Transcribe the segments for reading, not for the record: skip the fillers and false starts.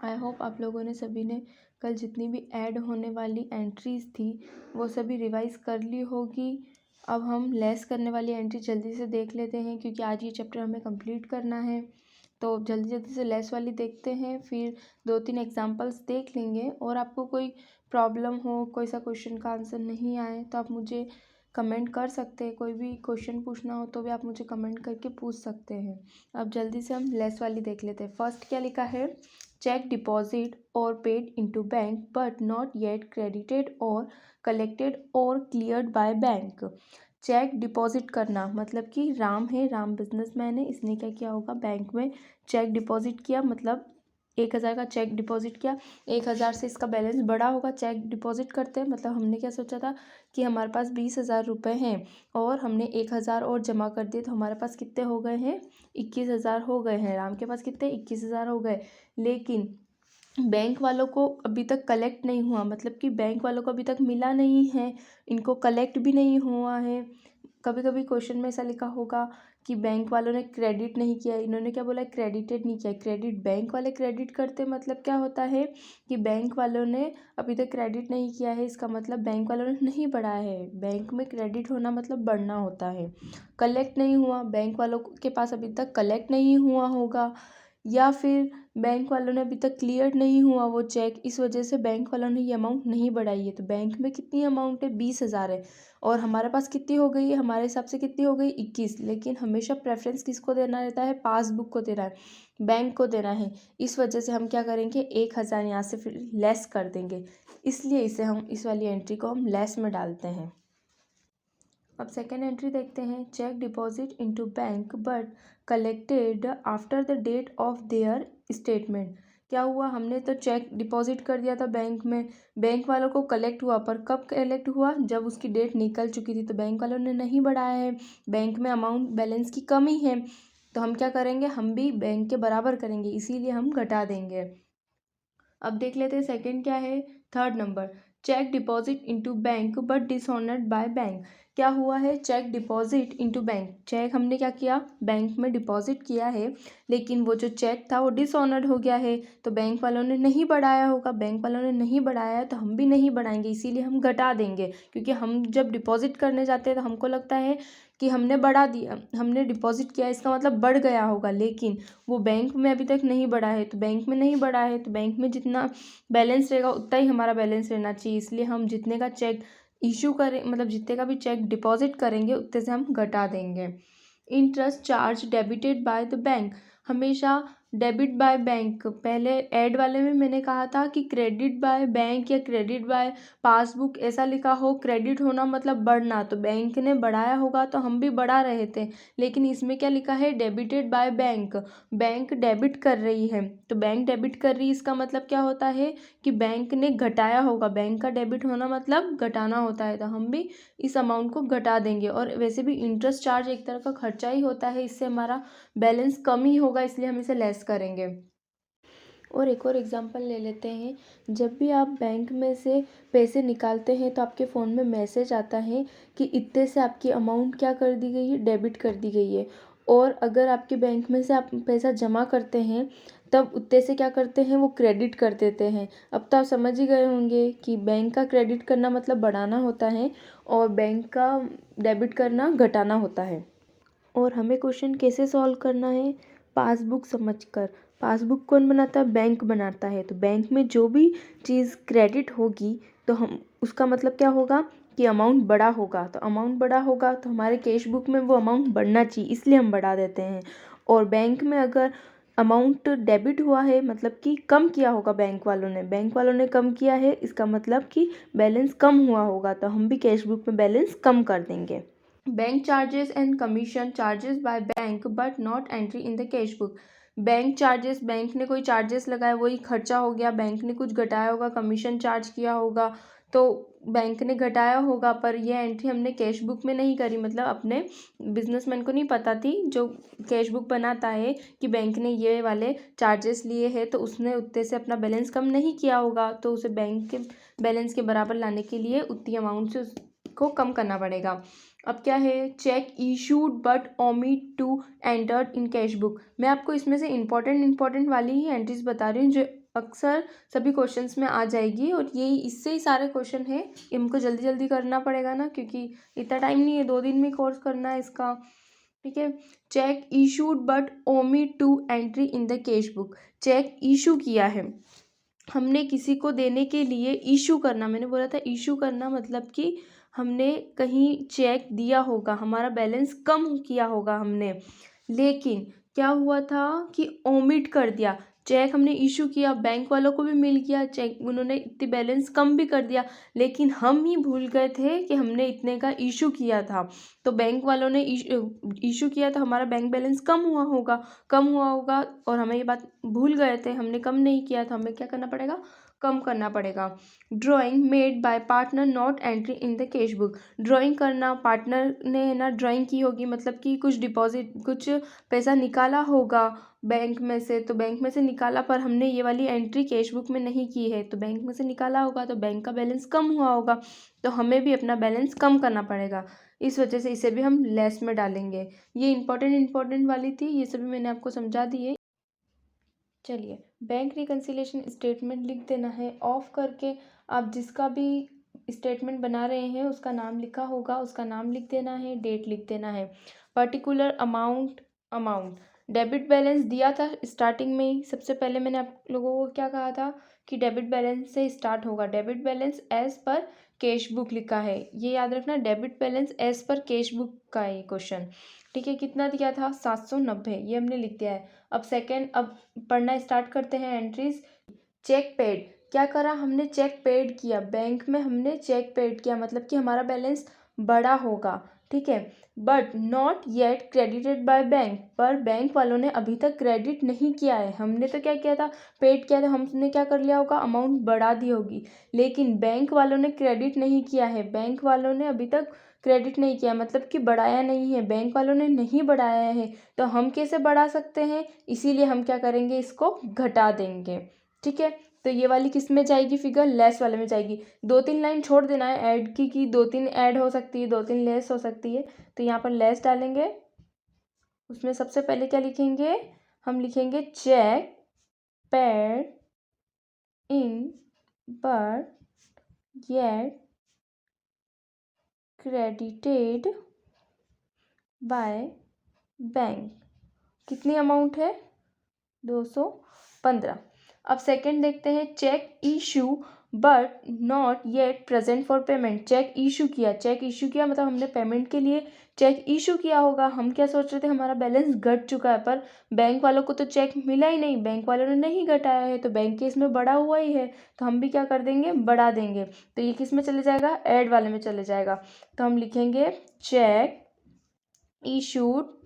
I hope आप लोगों ने सभी ने कल जितनी भी ऐड होने वाली एंट्रीज़ थी वो सभी रिवाइज़ कर ली होगी। अब हम लेस करने वाली एंट्री जल्दी से देख लेते हैं, क्योंकि आज ये चैप्टर हमें कंप्लीट करना है। तो जल्दी जल्दी से लेस वाली देखते हैं, फिर 2-3 एग्जांपल्स देख लेंगे। और आपको कोई प्रॉब्लम हो, कोई सा क्वेश्चन का आंसर नहीं आए तो आप मुझे कमेंट कर सकते हैं। कोई भी क्वेश्चन पूछना हो तो भी आप मुझे कमेंट करके पूछ सकते हैं। अब जल्दी से हम लेस वाली देख लेते हैं। फर्स्ट क्या लिखा है, cheque deposit or paid into bank but not yet credited or collected or cleared by bank. Cheque deposit करना मतलब कि राम है, राम बिजनेसमैन है, इसने क्या किया होगा, बैंक में चेक डिपॉजिट किया, मतलब 1,000 का चेक डिपॉजिट किया। 1,000 से इसका बैलेंस बढ़ा होगा। चेक डिपॉजिट करते हैं मतलब हमने क्या सोचा था कि हमारे पास 20,000 रुपये हैं और हमने 1,000 और जमा कर दिए, तो हमारे पास कितने हो गए हैं, 21,000 हो गए हैं। राम के पास कितने, 21,000 हो गए। लेकिन बैंक वालों को अभी तक कलेक्ट नहीं हुआ, मतलब कि बैंक वालों को अभी तक मिला नहीं है, इनको कलेक्ट भी नहीं हुआ है। कभी कभी क्वेश्चन में ऐसा लिखा होगा कि बैंक वालों ने क्रेडिट नहीं किया, इन्होंने क्या बोला, क्रेडिटेड नहीं किया। क्रेडिट बैंक वाले क्रेडिट करते, मतलब क्या होता है कि बैंक वालों ने अभी तक क्रेडिट नहीं किया है, इसका मतलब बैंक वालों ने नहीं बढ़ाया है। बैंक में क्रेडिट होना मतलब बढ़ना होता है। कलेक्ट नहीं हुआ, बैंक वालों के पास अभी तक कलेक्ट नहीं हुआ होगा, या फिर बैंक वालों ने अभी तक क्लियर नहीं हुआ वो चेक, इस वजह से बैंक वालों ने ये अमाउंट नहीं बढ़ाई है। तो बैंक में कितनी अमाउंट है, 20,000 है, और हमारे पास कितनी हो गई है, हमारे हिसाब से कितनी हो गई, 21। लेकिन हमेशा प्रेफरेंस किसको देना रहता है, पासबुक को देना है, बैंक को देना है। इस वजह से हम क्या करेंगे, 1,000 यहाँ से फिर लेस कर देंगे, इसलिए इसे हम इस वाली एंट्री को हम लेस में डालते हैं। अब सेकेंड एंट्री देखते हैं, cheque deposit into bank but collected after the date of their statement. क्या हुआ, हमने तो चेक डिपॉजिट कर दिया था बैंक में, बैंक वालों को कलेक्ट हुआ, पर कब कलेक्ट हुआ, जब उसकी डेट निकल चुकी थी। तो बैंक वालों ने नहीं बढ़ाया है, बैंक में अमाउंट बैलेंस की कमी है, तो हम क्या करेंगे, हम भी बैंक के बराबर करेंगे, इसीलिए हम घटा देंगे। अब देख लेते हैं सेकंड क्या है, third number, cheque deposit into bank but dishonoured by bank. क्या हुआ है, cheque deposit into bank, cheque हमने क्या किया, बैंक में डिपॉजिट किया है, लेकिन वो जो चेक था वो डिसऑनर्ड हो गया है, तो बैंक वालों ने नहीं बढ़ाया होगा। बैंक वालों ने नहीं बढ़ाया है तो हम भी नहीं बढ़ाएंगे, इसीलिए हम घटा देंगे। क्योंकि हम जब डिपॉजिट करने जाते हैं तो हमको लगता है कि हमने बढ़ा दिया, हमने डिपॉजिट किया, इसका मतलब बढ़ गया होगा, लेकिन वो बैंक में अभी तक नहीं बढ़ा है। तो बैंक में नहीं बढ़ा है तो बैंक में जितना बैलेंस रहेगा उतना ही हमारा बैलेंस रहना चाहिए, इसलिए हम जितने का चेक इशू करें, मतलब जितने का भी चेक डिपॉजिट करेंगे उतने से हम घटा देंगे। Interest charge debited bye the bank, हमेशा डेबिट बाय बैंक, पहले ऐड वाले में मैंने कहा था कि क्रेडिट बाय बैंक या क्रेडिट बाय पासबुक ऐसा लिखा हो, क्रेडिट होना मतलब बढ़ना, तो बैंक ने बढ़ाया होगा तो हम भी बढ़ा रहे थे। लेकिन इसमें क्या लिखा है, debited by bank, bank debit कर रही है, तो बैंक डेबिट कर रही है, इसका मतलब क्या होता है कि बैंक ने घटाया होगा। बैंक का डेबिट होना मतलब घटाना होता है, तो हम भी इस अमाउंट को घटा देंगे। और वैसे भी इंटरेस्ट चार्ज एक तरह का खर्चा ही होता है, इससे हमारा बैलेंस कम ही होगा, इसलिए हम इसे लेस करेंगे। और एक और एग्जांपल ले लेते हैं, जब भी आप बैंक में से पैसे निकालते हैं तो आपके फ़ोन में मैसेज आता है कि इतने से आपकी अमाउंट क्या कर दी गई है, डेबिट कर दी गई है। और अगर आपके बैंक में से आप पैसा जमा करते हैं तब उतने से क्या करते हैं, वो क्रेडिट कर देते हैं। अब तो आप समझ ही गए होंगे कि बैंक का क्रेडिट करना मतलब बढ़ाना होता है और बैंक का डेबिट करना घटाना होता है। और हमें क्वेश्चन कैसे सॉल्व करना है, पासबुक समझकर। पासबुक कौन बनाता है, बैंक बनाता है। तो बैंक में जो भी चीज़ क्रेडिट होगी तो हम उसका मतलब क्या होगा कि अमाउंट बड़ा होगा, तो अमाउंट बड़ा होगा तो हमारे कैश बुक में वो अमाउंट बढ़ना चाहिए, इसलिए हम बढ़ा देते हैं। और बैंक में अगर अमाउंट डेबिट हुआ है मतलब कि कम किया होगा बैंक वालों ने कम किया है, इसका मतलब कि बैलेंस कम हुआ होगा, तो हम भी कैश बुक में बैलेंस कम कर देंगे। Bank charges and commission charges by bank but not entry in the cash book. Bank charges, bank ने कोई चार्जेस लगाए, वही खर्चा हो गया, बैंक ने कुछ घटाया होगा, कमीशन चार्ज किया होगा तो बैंक ने घटाया होगा, पर यह एंट्री हमने कैश बुक में नहीं करी। मतलब अपने बिजनेसमैन को नहीं पता थी जो कैश बुक बनाता है कि बैंक ने ये वाले चार्जेस लिए हैं, तो उसने उतने से अपना बैलेंस कम नहीं किया होगा, तो उसे बैंक के बैलेंस के बराबर लाने के लिए उतनी अमाउंट से उसको कम करना पड़ेगा। अब क्या है, cheque issued but omit to entered in cash book. मैं आपको इसमें से इंपॉर्टेंट वाली ही एंट्रीज बता रही हूँ जो अक्सर सभी क्वेश्चंस में आ जाएगी और यही इससे ही सारे क्वेश्चन हैं। इनको जल्दी जल्दी करना पड़ेगा ना, क्योंकि इतना टाइम नहीं है, 2 दिन में कोर्स करना है इसका। ठीक है। Cheque issued but omit to entry in the cash book. Cheque issue किया है, हमने किसी को देने के लिए इशू करना, मैंने बोला था इशू करना मतलब कि हमने कहीं चेक दिया होगा, हमारा बैलेंस कम किया होगा हमने, लेकिन क्या हुआ था कि ओमिट कर दिया। चेक हमने इशू किया, बैंक वालों को भी मिल गया चेक, उन्होंने इतनी बैलेंस कम भी कर दिया, लेकिन हम ही भूल गए थे कि हमने इतने का इशू किया था। तो बैंक वालों ने इशू किया तो हमारा बैंक बैलेंस कम हुआ होगा और हमें ये बात भूल गए थे, हमने कम नहीं किया, तो हमें क्या करना पड़ेगा, कम करना पड़ेगा। Drawing made by partner not entry in the cash book. Drawing करना, पार्टनर ने है ना ड्राइंग की होगी, मतलब कि कुछ डिपॉजिट, कुछ पैसा निकाला होगा बैंक में से, तो बैंक में से निकाला पर हमने ये वाली एंट्री कैश बुक में नहीं की है, तो बैंक में से निकाला होगा तो बैंक का बैलेंस कम हुआ होगा, तो हमें भी अपना बैलेंस कम करना पड़ेगा। इस वजह से इसे भी हम लेस में डालेंगे। ये इंपॉर्टेंट वाली थी, ये सभी मैंने आपको समझा दी है। चलिए, बैंक रिकन्सिलिएशन स्टेटमेंट लिख देना है ऑफ करके। आप जिसका भी स्टेटमेंट बना रहे हैं उसका नाम लिखा होगा, उसका नाम लिख देना है, डेट लिख देना है, पर्टिकुलर अमाउंट डेबिट बैलेंस दिया था स्टार्टिंग में ही। सबसे पहले मैंने आप लोगों को क्या कहा था कि डेबिट बैलेंस से स्टार्ट होगा, debit balance as per cash book लिखा है, ये याद रखना, debit balance as per cash book का है क्वेश्चन। ठीक है, कितना दिया था 790, ये हमने लिख दिया है। अब पढ़ना स्टार्ट करते हैं एंट्रीज। चेक पेड, क्या करा हमने, चेक पेड किया, बैंक में हमने चेक पेड किया, मतलब कि हमारा बैलेंस बड़ा होगा। ठीक है, but not yet credited by bank, पर बैंक वालों ने अभी तक क्रेडिट नहीं किया है। हमने तो क्या किया था, पेड किया था, हमने क्या कर लिया होगा, अमाउंट बढ़ा दी होगी, लेकिन बैंक वालों ने क्रेडिट नहीं किया है, बैंक वालों ने अभी तक क्रेडिट नहीं किया, मतलब कि बढ़ाया नहीं है, बैंक वालों ने नहीं बढ़ाया है, तो हम कैसे बढ़ा सकते हैं, इसीलिए हम क्या करेंगे, इसको घटा देंगे। ठीक है, तो ये वाली किस में जाएगी फिगर, लेस वाले में जाएगी। 2-3 लाइन छोड़ देना है ऐड की, 2-3 ऐड हो सकती है, 2-3 लेस हो सकती है, तो यहाँ पर लेस डालेंगे। उसमें सबसे पहले क्या लिखेंगे, हम लिखेंगे cheque paid in but yet credited by bank. कितनी अमाउंट है, 215। अब सेकंड देखते हैं, cheque issue but not yet present for payment. Cheque issue किया मतलब हमने पेमेंट के लिए चेक इशू किया होगा। हम क्या सोच रहे थे, हमारा बैलेंस घट चुका है, पर बैंक वालों को तो चेक मिला ही नहीं, बैंक वालों ने नहीं घटाया है, तो बैंक के इसमें बढ़ा हुआ ही है, तो हम भी क्या कर देंगे, बढ़ा देंगे। तो ये किस में चले जाएगा, ऐड वाले में चले जाएगा। तो हम लिखेंगे check issued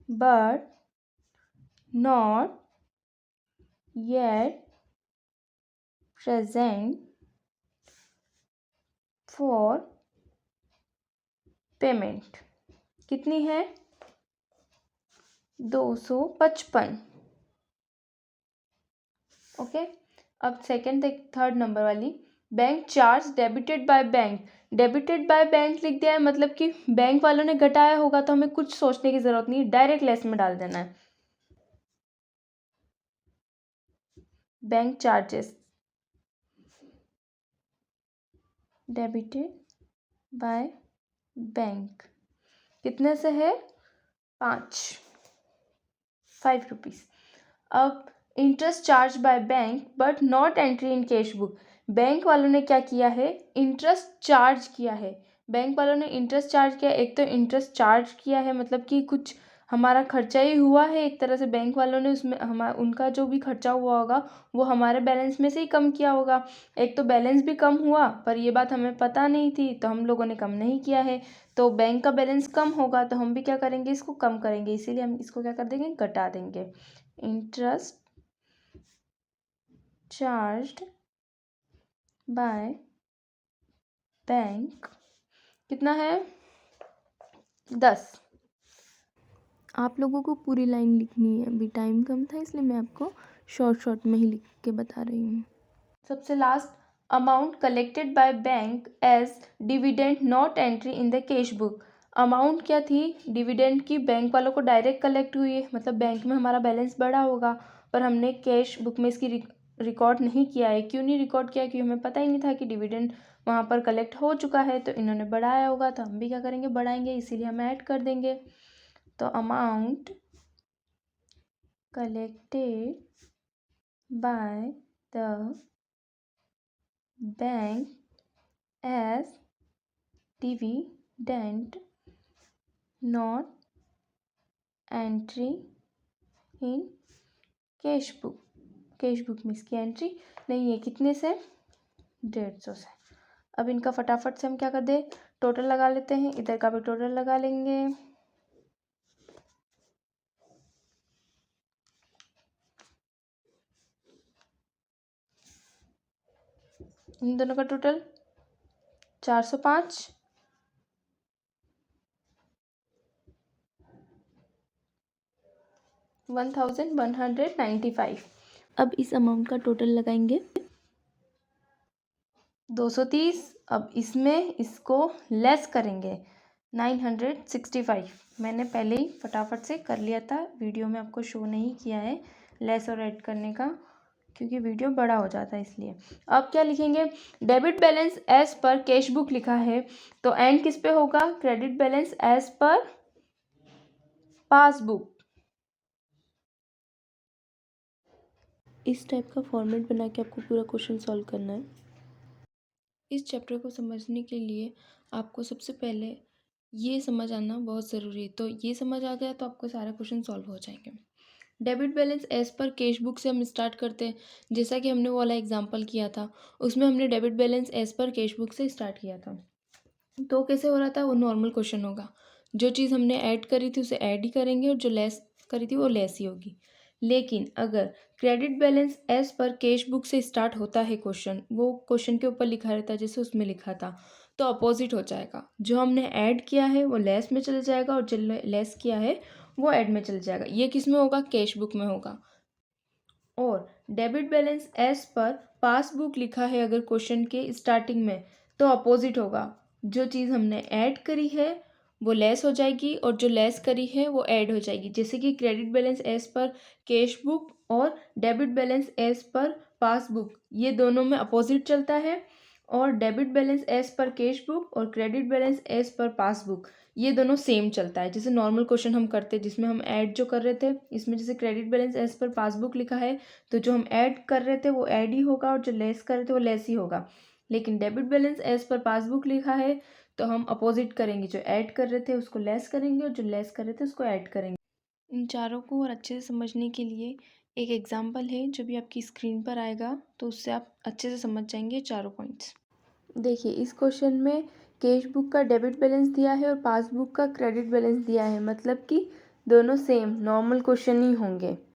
but not yet present for payment। कितनी है, 255। ओके, अब थर्ड नंबर वाली, bank charge debited by bank. Debited by bank लिख दिया है, मतलब कि बैंक वालों ने घटाया होगा, तो हमें कुछ सोचने की जरूरत नहीं, डायरेक्ट लेस में डाल देना है। Bank charges debited by bank कितने से है, 5 रुपीज़। अब interest charge by bank but not entry in cash book. Bank वालों ने क्या किया है, इंटरेस्ट चार्ज किया है, बैंक वालों ने इंटरेस्ट चार्ज किया, एक तो इंटरेस्ट चार्ज किया है, मतलब कि कुछ हमारा खर्चा ही हुआ है एक तरह से, बैंक वालों ने उसमें उनका जो भी खर्चा हुआ होगा वो हमारे बैलेंस में से ही कम किया होगा। एक तो बैलेंस भी कम हुआ, पर ये बात हमें पता नहीं थी, तो हम लोगों ने कम नहीं किया है, तो बैंक का बैलेंस कम होगा, तो हम भी क्या करेंगे, इसको कम करेंगे, इसीलिए हम इसको क्या कर देंगे, घटा देंगे। इंटरेस्ट चार्ज्ड बाय बैंक कितना है, 10। आप लोगों को पूरी लाइन लिखनी है, अभी टाइम कम था इसलिए मैं आपको शॉर्ट में ही लिख के बता रही हूँ। सबसे last, amount collected by bank as dividend not entry in the cash book. Amount क्या थी, डिविडेंड की, बैंक वालों को डायरेक्ट कलेक्ट हुई है, मतलब बैंक में हमारा बैलेंस बढ़ा होगा, पर हमने कैश बुक में इसकी रिकॉर्ड नहीं किया है। क्यों नहीं रिकॉर्ड किया? क्योंकि हमें पता ही नहीं था कि डिविडेंड वहाँ पर कलेक्ट हो चुका है, तो इन्होंने बढ़ाया होगा, तो हम भी क्या करेंगे, बढ़ाएंगे, इसीलिए हम ऐड कर देंगे। तो amount collected by the bank as dividend not entry in cash book. Cash book में इसकी एंट्री नहीं है। कितने से? 150 से। अब इनका फटाफट से हम क्या कर दे, टोटल लगा लेते हैं। इधर का भी टोटल लगा लेंगे। इन दोनों का टोटल 405, 1195। अब इस अमाउंट का टोटल लगाएंगे 230। अब इसमें इसको लेस करेंगे 965। मैंने पहले ही फटाफट से कर लिया था, वीडियो में आपको शो नहीं किया है लेस और ऐड करने का, क्योंकि वीडियो बड़ा हो जाता है इसलिए। अब क्या लिखेंगे, debit balance as per cash book लिखा है, तो एंड किस पे होगा, credit balance as per passbook. इस टाइप का फॉर्मेट बना के आपको पूरा क्वेश्चन सॉल्व करना है। इस चैप्टर को समझने के लिए आपको सबसे पहले ये समझ आना बहुत ज़रूरी है। तो ये समझ आ गया तो आपको सारे क्वेश्चन सॉल्व हो जाएंगे। Debit balance as per cash book से हम स्टार्ट करते हैं। जैसा कि हमने वो वाला एग्जांपल किया था, उसमें हमने debit balance as per cash book से स्टार्ट किया था। तो कैसे हो रहा था, वो नॉर्मल क्वेश्चन होगा। जो चीज़ हमने ऐड करी थी उसे ऐड ही करेंगे और जो लेस करी थी वो लेस ही होगी। लेकिन अगर credit balance as per cash book से स्टार्ट होता है क्वेश्चन, वो क्वेश्चन के ऊपर लिखा रहता है जैसे उसमें लिखा था, तो अपोजिट हो जाएगा। जो हमने ऐड किया है वो लेस में चले जाएगा और जो लेस किया है वो ऐड में चले जाएगा। ये किस में होगा, कैश बुक में होगा। और debit balance as per passbook लिखा है अगर क्वेश्चन के स्टार्टिंग में, तो अपोजिट होगा। जो चीज़ हमने ऐड करी है वो लेस हो जाएगी और जो लेस करी है वो ऐड हो जाएगी। जैसे कि credit balance as per cash book और debit balance as per passbook, ये दोनों में अपोजिट चलता है। और debit balance as per cash book और credit balance as per passbook, ये दोनों सेम चलता है। जैसे नॉर्मल क्वेश्चन हम करते जिसमें हम ऐड जो कर रहे थे, इसमें जैसे credit balance as per passbook लिखा है, तो जो हम ऐड कर रहे थे वो ऐड ही होगा और जो लेस कर रहे थे वो लेस ही होगा। लेकिन debit balance as per passbook लिखा है तो हम अपोजिट करेंगे, जो ऐड कर रहे थे उसको लेस करेंगे और जो लेस कर रहे थे उसको ऐड करेंगे। इन चारों को और अच्छे से समझने के लिए एक एग्जाम्पल है जो भी आपकी स्क्रीन पर आएगा, तो उससे आप अच्छे से समझ जाएंगे चारों पॉइंट्स। देखिए, इस क्वेश्चन में कैश बुक का डेबिट बैलेंस दिया है और पासबुक का क्रेडिट बैलेंस दिया है, मतलब कि दोनों सेम नॉर्मल क्वेश्चन ही होंगे।